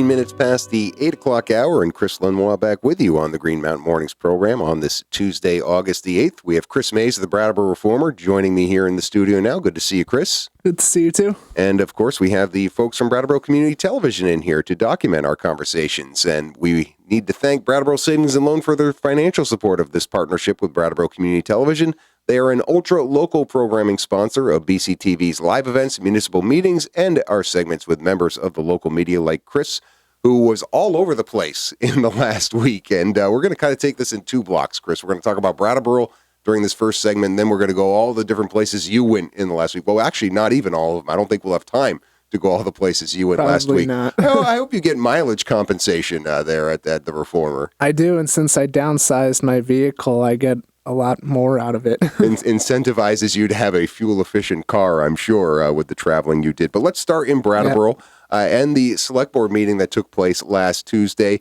Minutes past the 8 o'clock hour, and Chris Lenois back with you on the Green Mountain Mornings program on this Tuesday, August the 8th. We have Chris Mays of the Brattleboro Reformer joining me here in the studio now. Good to see you, Chris. Good to see you, too. And, of course, we have the folks from Brattleboro Community Television in here to document our conversations. And we need to thank Brattleboro Savings and Loan for their financial support of this partnership with Brattleboro Community Television. They are an ultra-local programming sponsor of BCTV's live events, municipal meetings, and our segments with members of the local media like Chris, who was all over the place in the last week. And we're going to kind of take this in two blocks, Chris. We're going to talk about Brattleboro during this first segment, and then we're going to go all the different places you went in the last week. Well, actually, not even all of them. I don't think we'll have time to go all the places you went last week. Not. Well, I hope you get mileage compensation there at the Reformer. I do, and since I downsized my vehicle, I get a lot more out of it. Incentivizes you to have a fuel-efficient car, I'm sure, with the traveling you did. But let's start in Brattleboro and the select board meeting that took place last Tuesday.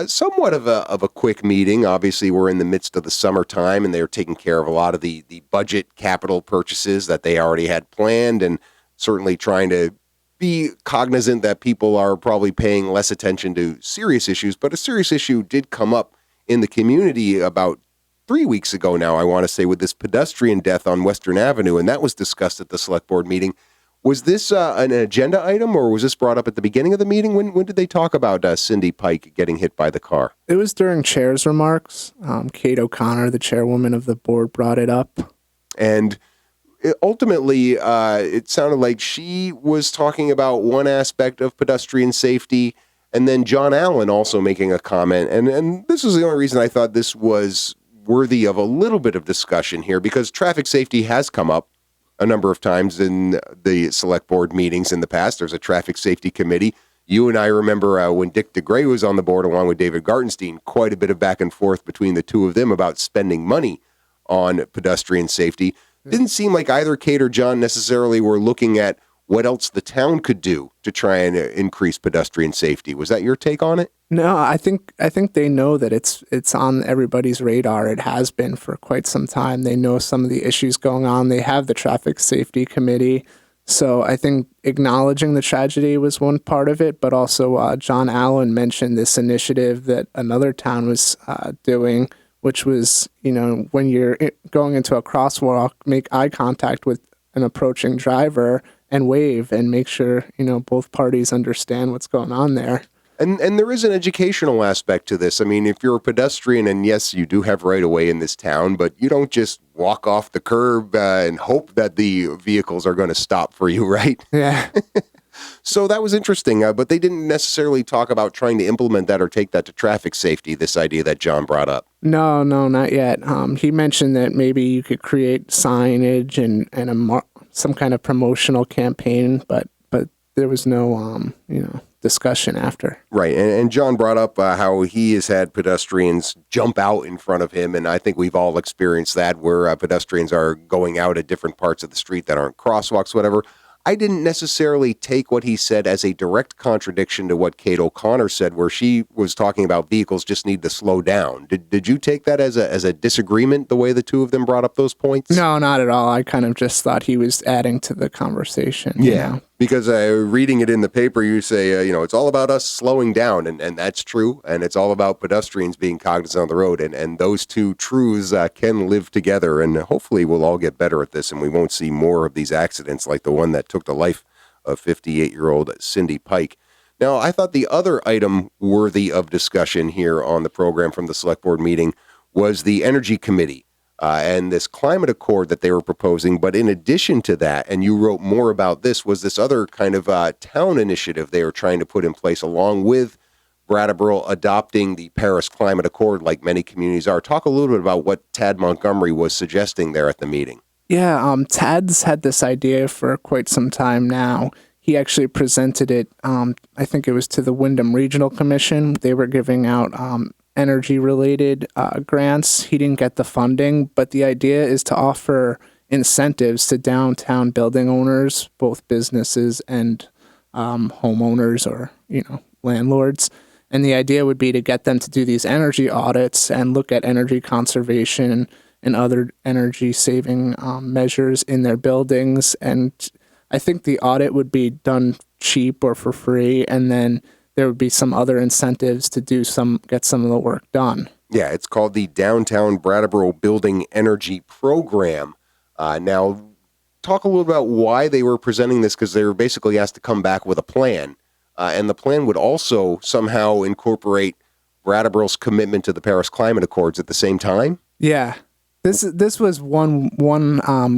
Somewhat of a quick meeting. Obviously, we're in the midst of the summertime, and they're taking care of a lot of the budget capital purchases that they already had planned, and certainly trying to be cognizant that people are probably paying less attention to serious issues. But a serious issue did come up in the community about 3 weeks ago now, I want to say, with this pedestrian death on Western Avenue, and that was discussed at the select board meeting. Was this an agenda item, or was this brought up at the beginning of the meeting? When did they talk about Cindy Pike getting hit by the car? It was during chair's remarks. Kate O'Connor, the chairwoman of the board, brought it up. And ultimately, it sounded like she was talking about one aspect of pedestrian safety, and then John Allen also making a comment. And this was the only reason I thought this was worthy of a little bit of discussion here, because traffic safety has come up a number of times in the select board meetings in the past. There's a traffic safety committee. You and I remember when Dick DeGray was on the board along with David Gartenstein, quite a bit of back and forth between the two of them about spending money on pedestrian safety. Didn't seem like either Kate or John necessarily were looking at what else the town could do to try and increase pedestrian safety. Was that your take on it? No, I think they know that it's on everybody's radar. It has been for quite some time. They know some of the issues going on. They have the traffic safety committee. So I think acknowledging the tragedy was one part of it, but also John Allen mentioned this initiative that another town was doing, which was, when you're going into a crosswalk, make eye contact with an approaching driver and wave and make sure, both parties understand what's going on there. And there is an educational aspect to this. I mean, if you're a pedestrian, and yes, you do have right of way in this town, but you don't just walk off the curb and hope that the vehicles are going to stop for you, right? Yeah. So that was interesting, but they didn't necessarily talk about trying to implement that or take that to traffic safety, this idea that John brought up. No, not yet. He mentioned that maybe you could create signage and some kind of promotional campaign, but there was no, discussion after. Right, and John brought up how he has had pedestrians jump out in front of him, and I think we've all experienced that, where pedestrians are going out at different parts of the street that aren't crosswalks, whatever. I didn't necessarily take what he said as a direct contradiction to what Kate O'Connor said, where she was talking about vehicles just need to slow down. Did you take that as a disagreement, the way the two of them brought up those points? No, not at all. I kind of just thought he was adding to the conversation. Yeah, because reading it in the paper, you say, it's all about us slowing down, and that's true, and it's all about pedestrians being cognizant on the road, and those two truths can live together, and hopefully we'll all get better at this, and we won't see more of these accidents like the one that took the life of 58-year-old Cindy Pike. Now, I thought the other item worthy of discussion here on the program from the select board meeting was the Energy Committee and this climate accord that they were proposing. But in addition to that, and you wrote more about this, was this other kind of town initiative they were trying to put in place along with Brattleboro adopting the Paris Climate Accord like many communities are. Talk a little bit about what Tad Montgomery was suggesting there at the meeting. Yeah, Tad's had this idea for quite some time now. he actually presented it. I think it was to the Wyndham Regional Commission. They were giving out energy-related grants. He didn't get the funding, but the idea is to offer incentives to downtown building owners, both businesses and homeowners or landlords. And the idea would be to get them to do these energy audits and look at energy conservation and other energy saving measures in their buildings. And I think the audit would be done cheap or for free, and then there would be some other incentives to get some of the work done. Yeah, it's called the Downtown Brattleboro Building Energy Program. Now, talk a little about why they were presenting this, because they were basically asked to come back with a plan. And the plan would also somehow incorporate Brattleboro's commitment to the Paris Climate Accords at the same time. Yeah, this was one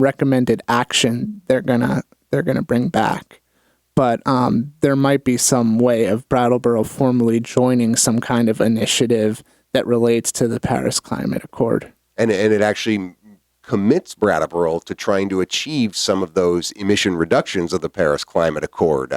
recommended action they're gonna bring back, but there might be some way of Brattleboro formally joining some kind of initiative that relates to the Paris Climate Accord. And it actually commits Brattleboro to trying to achieve some of those emission reductions of the Paris Climate Accord.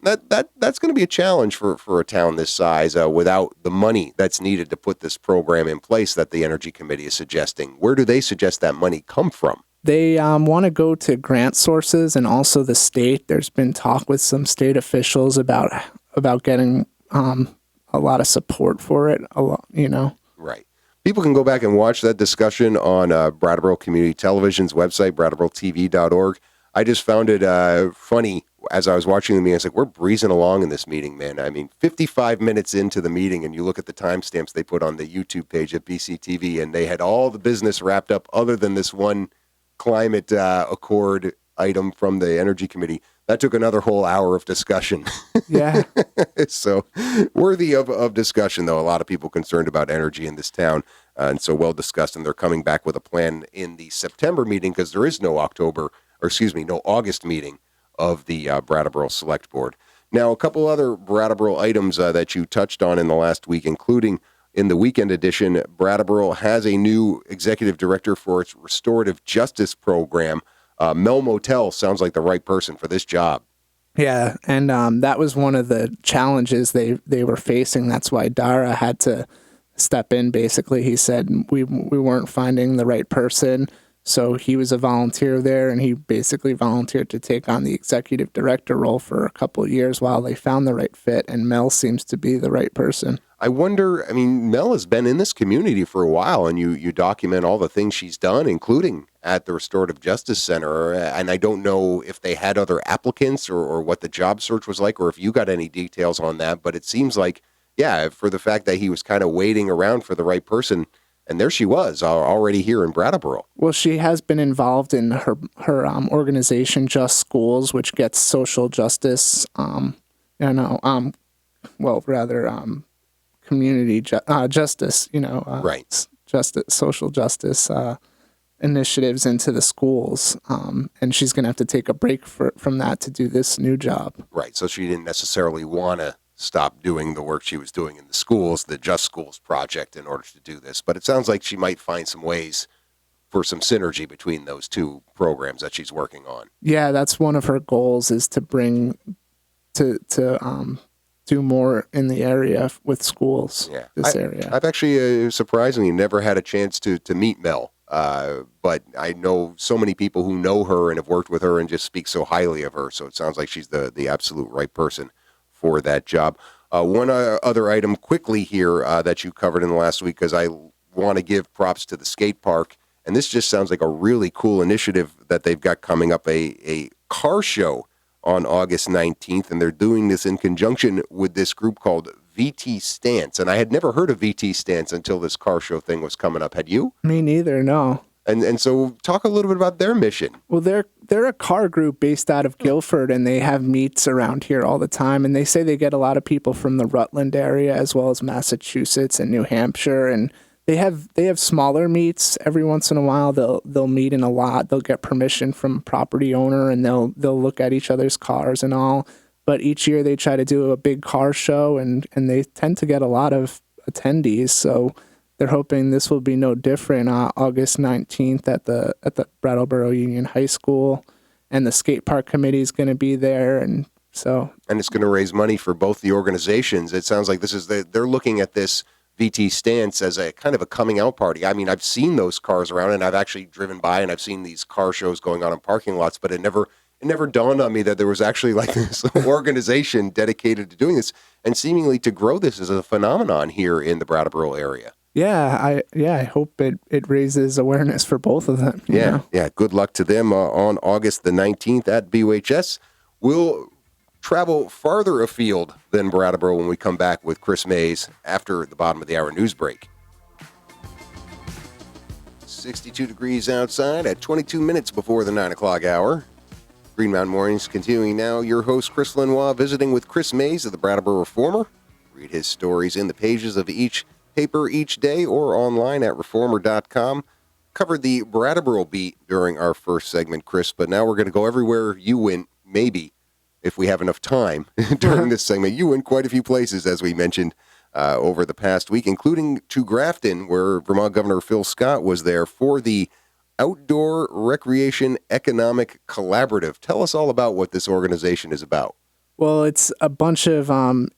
That's going to be a challenge for a town this size without the money that's needed to put this program in place that the Energy Committee is suggesting. Where do they suggest that money come from? They want to go to grant sources and also the state. There's been talk with some state officials about getting a lot of support for it. Right. People can go back and watch that discussion on Brattleboro Community Television's website, brattleboro.tv.org. I just found it funny as I was watching the meeting. I was like, we're breezing along in this meeting, man. I mean, 55 minutes into the meeting, and you look at the timestamps they put on the YouTube page at BCTV, and they had all the business wrapped up other than this one climate accord item from the Energy Committee. That took another whole hour of discussion. Yeah. So worthy of discussion, though. A lot of people concerned about energy in this town, and so well discussed. And they're coming back with a plan in the September meeting, because there is no August meeting of the Brattleboro Select Board. Now, a couple other Brattleboro items that you touched on in the last week, including in the weekend edition, Brattleboro has a new executive director for its restorative justice program. Mel Motel sounds like the right person for this job. Yeah, and that was one of the challenges they were facing. That's why Dara had to step in, basically. He said we weren't finding the right person, so he was a volunteer there, and he basically volunteered to take on the executive director role for a couple of years while they found the right fit, and Mel seems to be the right person. I wonder, Mel has been in this community for a while, and you document all the things she's done, including at the Restorative Justice Center. And I don't know if they had other applicants or what the job search was like, or if you got any details on that. But it seems like, yeah, for the fact that he was kind of waiting around for the right person, and there she was already here in Brattleboro. Well, she has been involved in her organization, Just Schools, which gets social justice, community justice, right. Social justice initiatives into the schools. And she's going to have to take a break from that to do this new job. Right. So she didn't necessarily want to stop doing the work she was doing in the schools, the Just Schools project, in order to do this. But it sounds like she might find some ways for some synergy between those two programs that she's working on. Yeah, that's one of her goals, is to bring to do more in the area with schools. Yeah, area. I've actually surprisingly never had a chance to meet Mel, but I know so many people who know her and have worked with her and just speak so highly of her. So it sounds like she's the absolute right person for that job. One other item quickly here that you covered in the last week, because I want to give props to the skate park, and this just sounds like a really cool initiative that they've got coming up, a car show on August 19th, and they're doing this in conjunction with this group called VT Stance. And I had never heard of VT Stance until this car show thing was coming up. Had you? Me neither, no. And so talk a little bit about their mission. Well, they're a car group based out of Guilford, and they have meets around here all the time. And they say they get a lot of people from the Rutland area as well as Massachusetts and New Hampshire. And they have smaller meets every once in a while. They'll meet in a lot. They'll get permission from a property owner, and they'll look at each other's cars and all. But each year they try to do a big car show, and they tend to get a lot of attendees. So they're hoping this will be no different. August 19th at the Brattleboro Union High School, and the skate park committee is going to be there, and So, and it's going to raise money for both the organizations. It sounds like they're looking at this VT stance as a kind of a coming out party. I mean, I've seen those cars around, and I've actually driven by, and I've seen these car shows going on in parking lots, but it never dawned on me that there was actually like this organization dedicated to doing this and seemingly to grow this as a phenomenon here in the Brattleboro area. yeah, I hope it raises awareness for both of them. You know? Yeah. Good luck to them on August the 19th at BUHS. We'll travel farther afield than Brattleboro when we come back with Chris Mays after the bottom of the hour news break. 62 degrees outside at 22 minutes before the 9 o'clock hour. Green Mountain Mornings continuing now. Your host, Chris Lenois, visiting with Chris Mays of the Brattleboro Reformer. Read his stories in the pages of each paper each day or online at reformer.com. Covered the Brattleboro beat during our first segment, Chris, but now we're going to go everywhere you went, maybe, if we have enough time during this segment. You went quite a few places, as we mentioned, over the past week, including to Grafton, where Vermont Governor Phil Scott was there for the Outdoor Recreation Economic Collaborative. Tell us all about what this organization is about. Well, it's a bunch of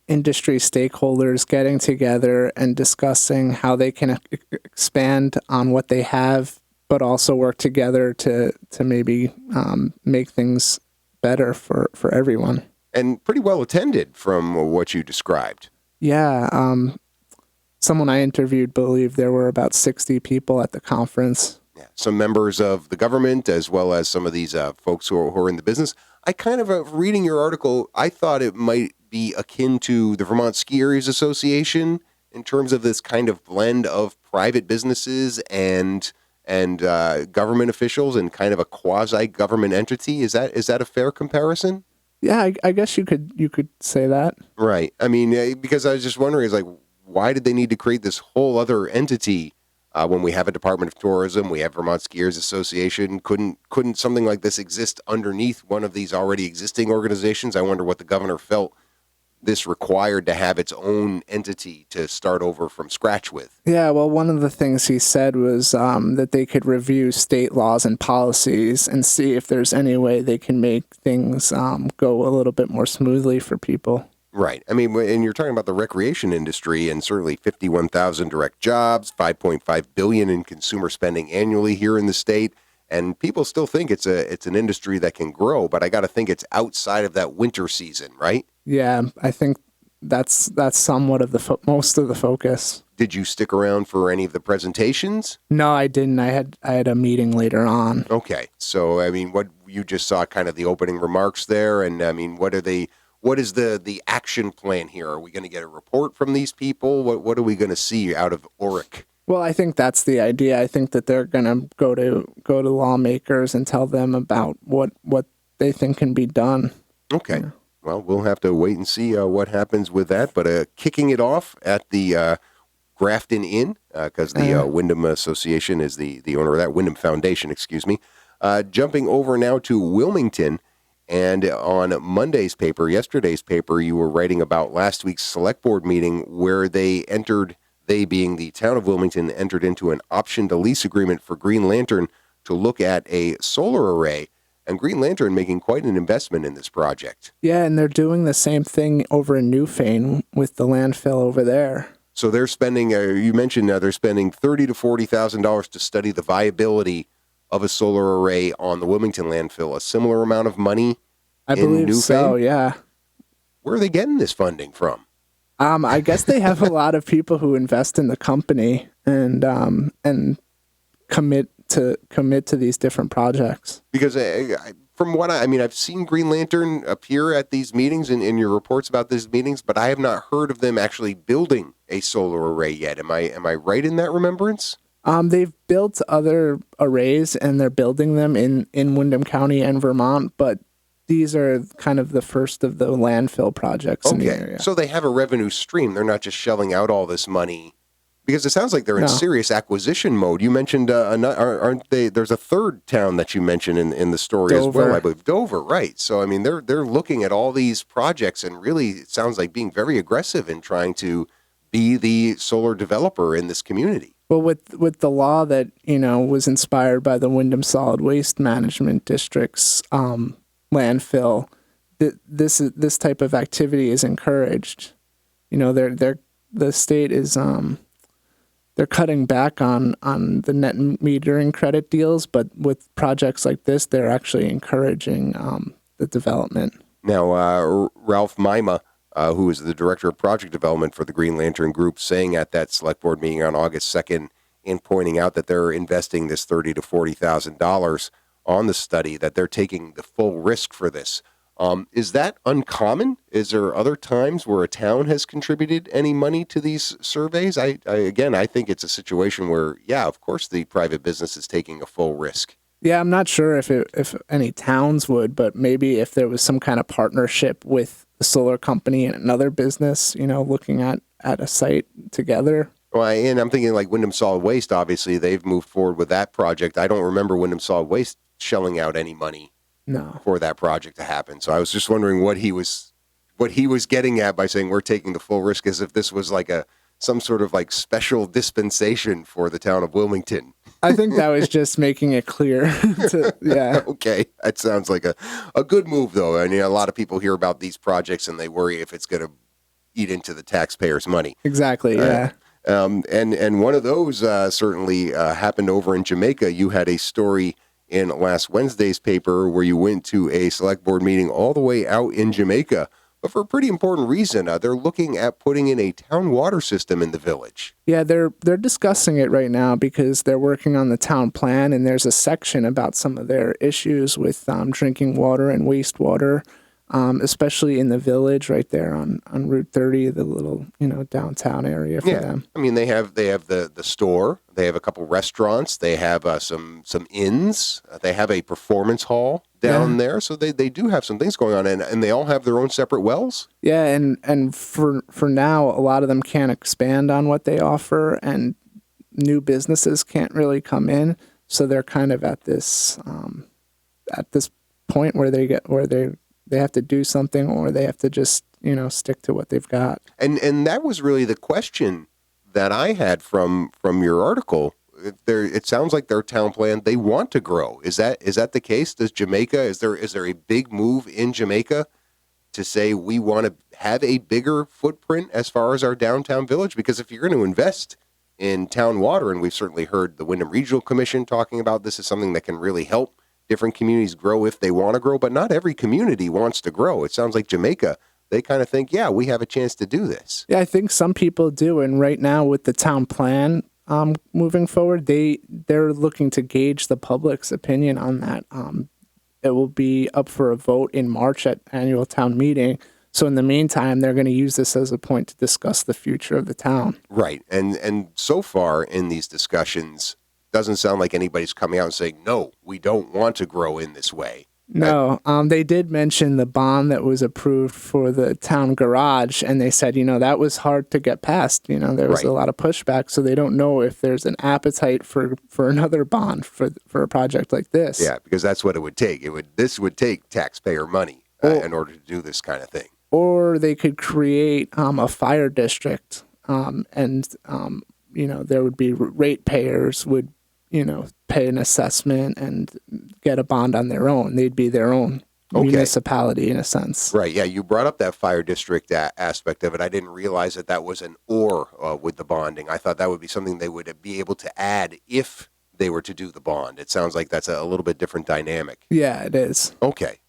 industry stakeholders getting together and discussing how they can expand on what they have, but also work together to maybe make things better for everyone. And pretty well attended from what you described. Yeah. Someone I interviewed believed there were about 60 people at the conference. Yeah. Some members of the government, as well as some of these folks who are in the business. I kind of, reading your article, I thought it might be akin to the Vermont Ski Areas Association in terms of this kind of blend of private businesses and government officials and kind of a quasi-government entity. Is that a fair comparison? Yeah, I guess you could say that. Right. I mean, because I was just wondering, is like, why did they need to create this whole other entity when we have a Department of Tourism, we have Vermont Skiers Association? Couldn't something like this exist underneath one of these already existing organizations? I wonder what the governor felt this required to have its own entity to start over from scratch with. Yeah, well, one of the things he said was that they could review state laws and policies and see if there's any way they can make things go a little bit more smoothly for people. Right. I mean, and you're talking about the recreation industry and certainly 51,000 direct jobs, $5.5 billion in consumer spending annually here in the state. And people still think it's an industry that can grow, but I got to think it's outside of that winter season, right? Yeah, I think that's somewhat of most of the focus. Did you stick around for any of the presentations? No, I didn't. I had a meeting later on. Okay. So, I mean, what you just saw kind of the opening remarks there, and I mean, what is the action plan here? Are we going to get a report from these people? What are we going to see out of OREC? Well, I think that's the idea. I think that they're going to go to lawmakers and tell them about what they think can be done. Okay. Yeah. Well, we'll have to wait and see what happens with that. But kicking it off at the Grafton Inn, because the Wyndham Association is the owner of that, Wyndham Foundation, excuse me. Jumping over now to Wilmington. And on Monday's paper, yesterday's paper, you were writing about last week's select board meeting where they being the town of Wilmington, entered into an option to lease agreement for Green Lantern to look at a solar array. And Green Lantern making quite an investment in this project. Yeah, and they're doing the same thing over in Newfane with the landfill over there. So they're spending, you mentioned they're spending $30,000 to $40,000 to study the viability of a solar array on the Wilmington landfill. A similar amount of money I believe so, yeah. Where are they getting this funding from? I guess they have a lot of people who invest in the company and commit to these different projects. Because from what I've seen Green Lantern appear at these meetings and in your reports about these meetings, but I have not heard of them actually building a solar array yet. Am I right in that remembrance? They've built other arrays and they're building them in Windham County and Vermont, but these are kind of the first of the landfill projects in the area. So they have a revenue stream. They're not just shelling out all this money. Because it sounds like they're in serious acquisition mode. You mentioned, aren't they? There's a third town that you mentioned in the story as well, I believe. Dover, right. So, I mean, they're looking at all these projects and really, it sounds like being very aggressive in trying to be the solar developer in this community. Well, with the law that, was inspired by the Windham Solid Waste Management District's landfill, this type of activity is encouraged. The state is they're cutting back on the net metering credit deals, but with projects like this, they're actually encouraging the development. Now, Ralph Mima, who is the Director of Project Development for the Green Lantern Group, saying at that Select Board meeting on August 2nd, in pointing out that they're investing this $30,000 to $40,000 on the study, that they're taking the full risk for this. Is that uncommon? Is there other times where a town has contributed any money to these surveys? I think it's a situation where, yeah, of course the private business is taking a full risk. Yeah, I'm not sure if any towns would, but maybe if there was some kind of partnership with a solar company and another business, looking at a site together. Well, and I'm thinking like Wyndham Solid Waste, obviously they've moved forward with that project. I don't remember Wyndham Solid Waste shelling out any money for that project to happen. So I was just wondering what he was getting at by saying we're taking the full risk, as if this was like some sort of like special dispensation for the town of Wilmington. I think that was just making it clear. Yeah. Okay. That sounds like a good move, though. I mean, a lot of people hear about these projects and they worry if it's going to eat into the taxpayers' money. Exactly. Yeah. And one of those certainly happened over in Jamaica. You had a story in last Wednesday's paper where you went to a select board meeting all the way out in Jamaica, but for a pretty important reason. They're looking at putting in a town water system in the village. Yeah, they're discussing it right now because they're working on the town plan, and there's a section about some of their issues with drinking water and wastewater, especially in the village right there on Route 30, the little downtown area for them. I mean, they have the store, they have a couple restaurants, they have some inns, they have a performance hall down there, so they do have some things going on, and they all have their own separate wells. Yeah, and for now, a lot of them can't expand on what they offer, and new businesses can't really come in, so they're kind of at this point where they have to do something, or they have to just, stick to what they've got. And that was really the question that I had from your article. It sounds like their town plan, they want to grow. Is that the case? Does Jamaica, is there a big move in Jamaica to say we want to have a bigger footprint as far as our downtown village? Because if you're going to invest in town water, and we've certainly heard the Wyndham Regional Commission talking about this is something that can really help different communities grow if they want to grow, but not every community wants to grow. It sounds like Jamaica, they kind of think, yeah, we have a chance to do this. Yeah, I think some people do. And right now with the town plan moving forward, they're looking to gauge the public's opinion on that. It will be up for a vote in March at annual town meeting. So in the meantime, they're going to use this as a point to discuss the future of the town. Right. And so far in these discussions, doesn't sound like anybody's coming out and saying, no, we don't want to grow in this way. No, they did mention the bond that was approved for the town garage, and they said, that was hard to get past. There was a lot of pushback, so they don't know if there's an appetite for another bond for a project like this. Yeah, because that's what it would take. This would take taxpayer money in order to do this kind of thing. Or they could create a fire district, and there would be ratepayers would pay an assessment and get a bond on their own. They'd be their own municipality in a sense. Right. Yeah. You brought up that fire district aspect of it. I didn't realize that was an with the bonding. I thought that would be something they would be able to add if they were to do the bond. It sounds like that's a little bit different dynamic. Yeah, it is. Okay.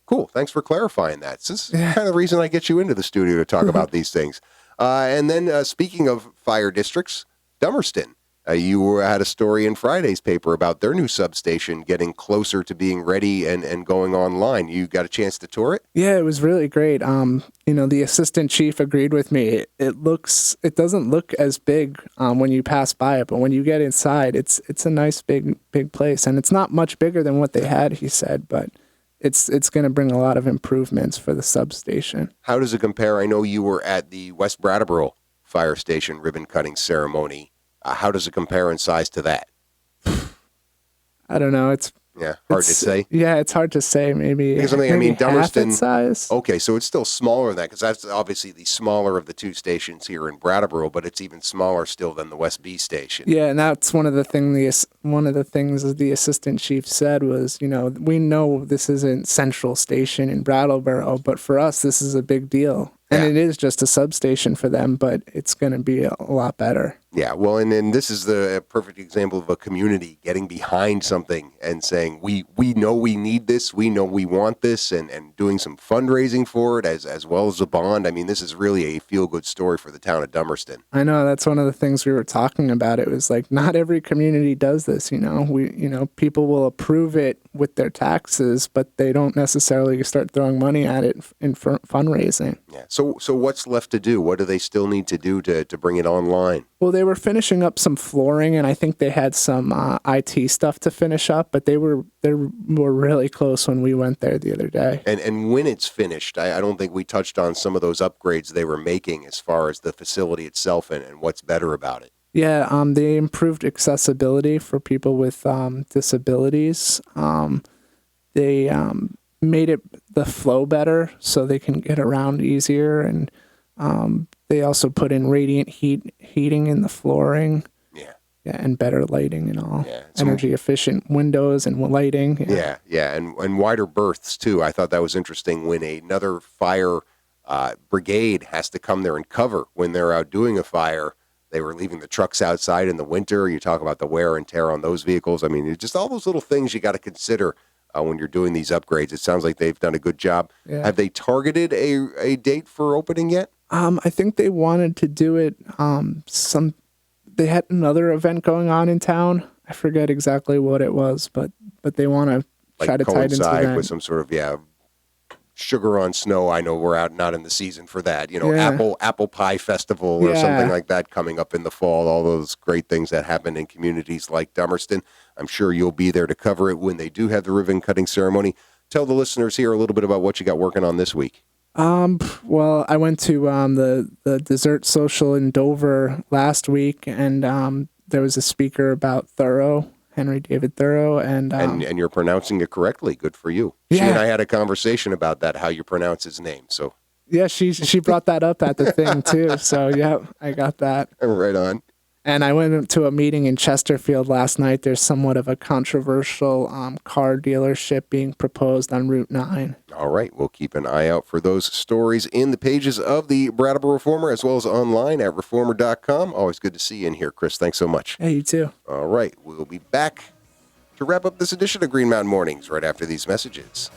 Cool. Thanks for clarifying that. This is kind of the reason I get you into the studio to talk about these things. And then speaking of fire districts, Dummerston. You had a story in Friday's paper about their new substation getting closer to being ready and going online. You got a chance to tour it? Yeah, it was really great. The assistant chief agreed with me. It doesn't look as big when you pass by it, but when you get inside, it's a nice big place, and it's not much bigger than what they had, he said, but it's going to bring a lot of improvements for the substation. How does it compare? I know you were at the West Brattleboro fire station ribbon cutting ceremony. How does it compare in size to that? I don't know. It's Yeah, hard to say. Yeah, it's hard to say. Maybe Because half Dummerston its size. Okay, so it's still smaller than that because that's obviously the smaller of the two stations here in Brattleboro, but it's even smaller still than the West B station. Yeah, and that's one of the things the assistant chief said was, we know this isn't Central Station in Brattleboro, but for us this is a big deal. And it is just a substation for them, but it's going to be a lot better. Yeah, well, and this is the perfect example of a community getting behind something and saying, we know we need this, we know we want this, and doing some fundraising for it as well as a bond. I mean, this is really a feel-good story for the town of Dummerston. I know, that's one of the things we were talking about. It was like, not every community does this, people will approve it with their taxes, but they don't necessarily start throwing money at it in fundraising. Yeah, so what's left to do? What do they still need to do to bring it online? Well, they were finishing up some flooring, and I think they had some IT stuff to finish up, but they were really close when we went there the other day. And when it's finished, I don't think we touched on some of those upgrades they were making as far as the facility itself and what's better about it. Yeah, they improved accessibility for people with disabilities. They made the flow better so they can get around easier, and they also put in radiant heating in the flooring. Yeah, and better lighting and all. Yeah, energy efficient windows and lighting. Yeah, and wider berths too. I thought that was interesting when another fire brigade has to come there and cover when they're out doing a fire. They were leaving the trucks outside in the winter. You talk about the wear and tear on those vehicles. I mean, it's just all those little things you got to consider when you're doing these upgrades. It sounds like they've done a good job. Yeah. Have they targeted a date for opening yet? I think they wanted to do it. They had another event going on in town. I forget exactly what it was, but they want to try to tie it into that with some sort of sugar on snow. I know we're not in the season for that. Apple pie festival or something like that coming up in the fall. All those great things that happen in communities like Dummerston. I'm sure you'll be there to cover it when they do have the ribbon cutting ceremony. Tell the listeners here a little bit about what you got working on this week. Well, I went to the dessert social in Dover last week, and there was a speaker about Henry David Thoreau, and you're pronouncing it correctly. Good for you. Yeah. She and I had a conversation about that, how you pronounce his name. So yeah, she brought that up at the thing too. So yeah, I got that. Right on. And I went to a meeting in Chesterfield last night. There's somewhat of a controversial car dealership being proposed on Route 9. All right. We'll keep an eye out for those stories in the pages of the Brattleboro Reformer as well as online at reformer.com. Always good to see you in here, Chris. Thanks so much. Hey, you too. All right. We'll be back to wrap up this edition of Green Mountain Mornings right after these messages.